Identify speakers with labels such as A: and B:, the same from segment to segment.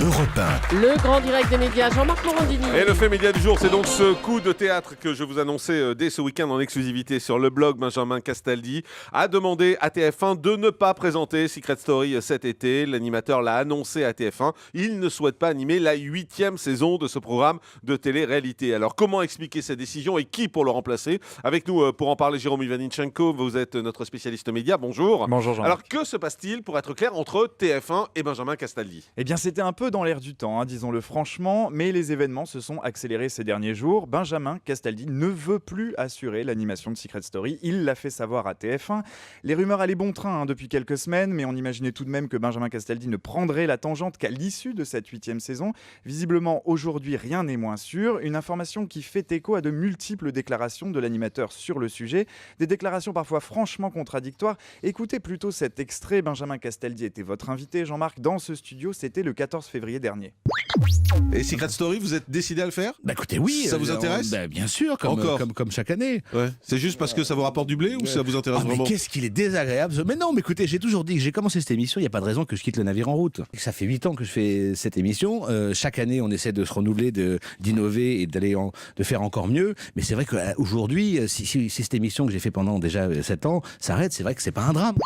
A: Europe 1.
B: Le grand direct des médias, Jean-Marc Morandini.
C: Et le fait média du jour, c'est donc ce coup de théâtre que je vous annonçais dès ce week-end en exclusivité sur le blog. Benjamin Castaldi a demandé à TF1 de ne pas présenter Secret Story cet été. L'animateur l'a annoncé à TF1. Il ne souhaite pas animer la 8e saison de ce programme de télé-réalité. Alors comment expliquer cette décision et qui pour le remplacer? Avec nous pour en parler, Jérôme Ivanichenko, vous êtes notre spécialiste média. Bonjour.
D: Bonjour Jean.
C: Alors que se passe-t-il, pour être clair, entre TF1 et Benjamin Castaldi?
D: Eh bien c'était un peu dans l'air du temps, disons-le franchement, mais les événements se sont accélérés ces derniers jours. Benjamin Castaldi ne veut plus assurer l'animation de Secret Story, il l'a fait savoir à TF1. Les rumeurs allaient bon train depuis quelques semaines, mais on imaginait tout de même que Benjamin Castaldi ne prendrait la tangente qu'à l'issue de cette 8e saison. Visiblement aujourd'hui rien n'est moins sûr, une information qui fait écho à de multiples déclarations de l'animateur sur le sujet, des déclarations parfois franchement contradictoires. Écoutez plutôt cet extrait. Benjamin Castaldi était votre invité, Jean-Marc, dans ce studio, c'était le 14 février dernier.
C: Et Secret Story, vous êtes décidé à le faire?
A: Bah écoutez, oui.
C: Ça vous intéresse?
A: Bien sûr, comme chaque année.
C: Ouais. C'est juste parce que ça vous rapporte du blé ou ça vous intéresse
A: Mais
C: vraiment?
A: qu'est-ce qu'il est désagréable. Mais non, mais écoutez, j'ai toujours dit que j'ai commencé cette émission, il n'y a pas de raison que je quitte le navire en route. Ça fait 8 ans que je fais cette émission. Chaque année, on essaie de se renouveler, d'innover et de faire encore mieux. Mais c'est vrai qu'aujourd'hui, si cette émission que j'ai fait pendant déjà 7 ans s'arrête, c'est vrai que c'est pas un drame.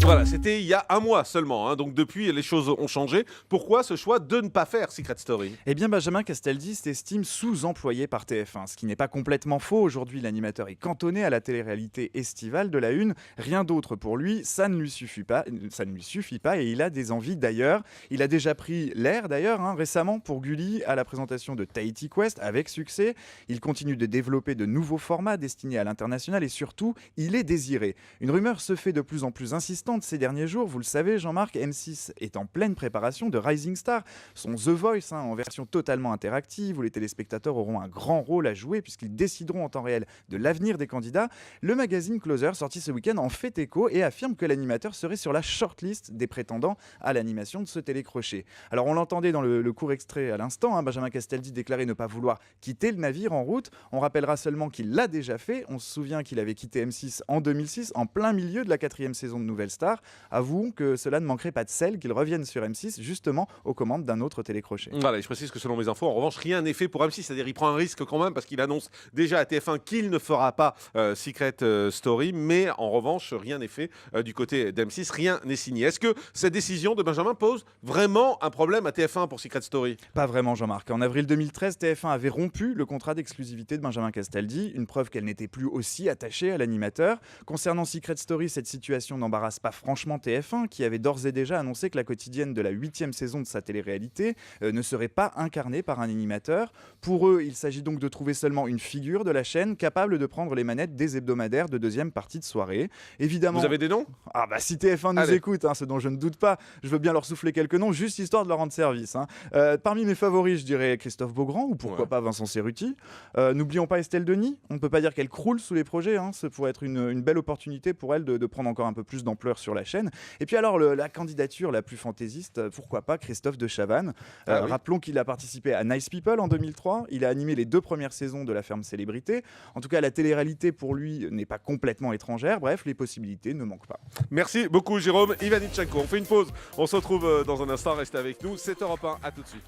C: Voilà, c'était il y a un mois seulement. Donc depuis, les choses ont changé. Pourquoi ce choix de ne pas faire Secret Story?
D: Eh bien, Benjamin Castaldi s'estime sous-employé par TF1, ce qui n'est pas complètement faux. Aujourd'hui, l'animateur est cantonné à la télé-réalité estivale de la Une. Rien d'autre pour lui, ça ne lui suffit pas et il a des envies d'ailleurs. Il a déjà pris l'air d'ailleurs récemment pour Gulli à la présentation de Tahiti Quest avec succès. Il continue de développer de nouveaux formats destinés à l'international et surtout, il est désiré. Une rumeur se fait de plus en plus insistante ces derniers jours. Vous le savez, Jean-Marc, M6 est en pleine préparation de Rising Star, son The Voice en version totalement interactive où les téléspectateurs auront un grand rôle à jouer puisqu'ils décideront en temps réel de l'avenir des candidats. Le magazine Closer, sorti ce week-end, en fait écho et affirme que l'animateur serait sur la shortlist des prétendants à l'animation de ce télécrochet. Alors on l'entendait dans le court extrait à l'instant, Benjamin Castaldi déclarait ne pas vouloir quitter le navire en route. On rappellera seulement qu'il l'a déjà fait. On se souvient qu'il avait quitté M6 en 2006, en plein milieu de la 4e saison de Nouvelle Star. Avouons que cela ne manquerait pas de sel qu'il revienne sur M6, justement aux commandes d'un autre télécrochet.
C: Voilà, je précise que selon mes infos, en revanche, rien n'est fait pour M6. C'est-à-dire il prend un risque quand même parce qu'il annonce déjà à TF1 qu'il ne fera pas Secret Story. Mais en revanche, rien n'est fait du côté d'M6. Rien n'est signé. Est-ce que cette décision de Benjamin pose vraiment un problème à TF1 pour Secret Story?
D: Pas vraiment, Jean-Marc. En avril 2013, TF1 avait rompu le contrat d'exclusivité de Benjamin Castaldi, une preuve qu'elle n'était plus aussi attachée à l'animateur. Concernant Secret Story, cette situation n'embarrasse pas franchement TF1, qui avait d'ores et déjà annoncé que la quotidienne de la 8e saison de sa télé-réalité ne serait pas incarnée par un animateur. Pour eux, il s'agit donc de trouver seulement une figure de la chaîne capable de prendre les manettes des hebdomadaires de deuxième partie de soirée. Évidemment.
C: Vous avez des noms?
D: Si TF1 nous écoute, ce dont je ne doute pas, je veux bien leur souffler quelques noms, juste histoire de leur rendre service. Parmi mes favoris, je dirais Christophe Beaugrand ou pourquoi pas Vincent Cerruti. N'oublions pas Estelle Denis. On ne peut pas dire qu'elle croule sous les projets. Ça pourrait être une belle opportunité pour elle de prendre encore un peu plus d'ampleur sur la chaîne. Et puis alors, la candidature la plus fantaisiste, pourquoi pas Christophe de Chavannes. Rappelons qu'il a participé à Nice People en 2003. Il a animé les 2 premières saisons de La Ferme Célébrité. En tout cas, la télé-réalité pour lui n'est pas complètement étrangère. Bref, les possibilités ne manquent pas.
C: Merci beaucoup, Jérôme Ivanichenko. On fait une pause. On se retrouve dans un instant. Restez avec nous. C'est Europe 1. À tout de suite.